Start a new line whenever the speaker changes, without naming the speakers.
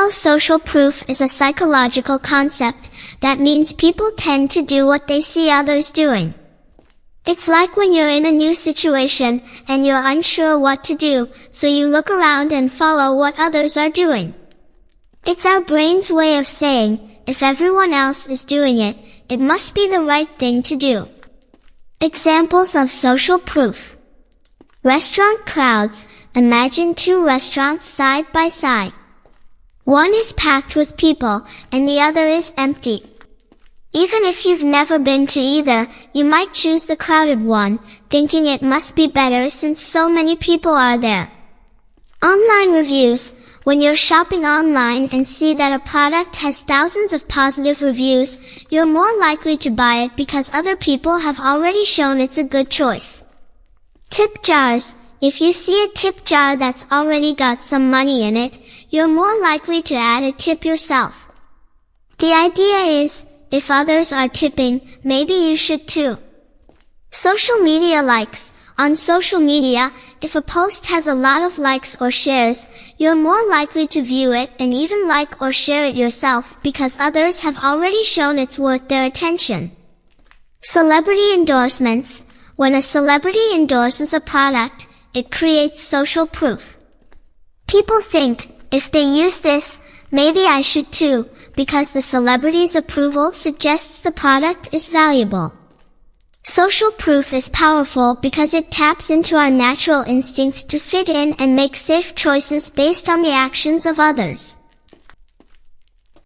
Well, social proof is a psychological concept that means people tend to do what they see others doing. It's like when you're in a new situation and you're unsure what to do, so you look around and follow what others are doing. It's our brain's way of saying, if everyone else is doing it, it must be the right thing to do. Examples of social proof. Restaurant crowds. Imagine two restaurants side by side. One is packed with people, and the other is empty. Even if you've never been to either, you might choose the crowded one, thinking it must be better since so many people are there. Online reviews. When you're shopping online and see that a product has thousands of positive reviews, you're more likely to buy it because other people have already shown it's a good choice. Tip jars. If you see a tip jar that's already got some money in it, you're more likely to add a tip yourself. The idea is, if others are tipping, maybe you should too. Social media likes. On social media, if a post has a lot of likes or shares, you're more likely to view it and even like or share it yourself because others have already shown it's worth their attention. Celebrity endorsements. When a celebrity endorses a product, it creates social proof. People think, if they use this, maybe I should too, because the celebrity's approval suggests the product is valuable. Social proof is powerful because it taps into our natural instinct to fit in and make safe choices based on the actions of others.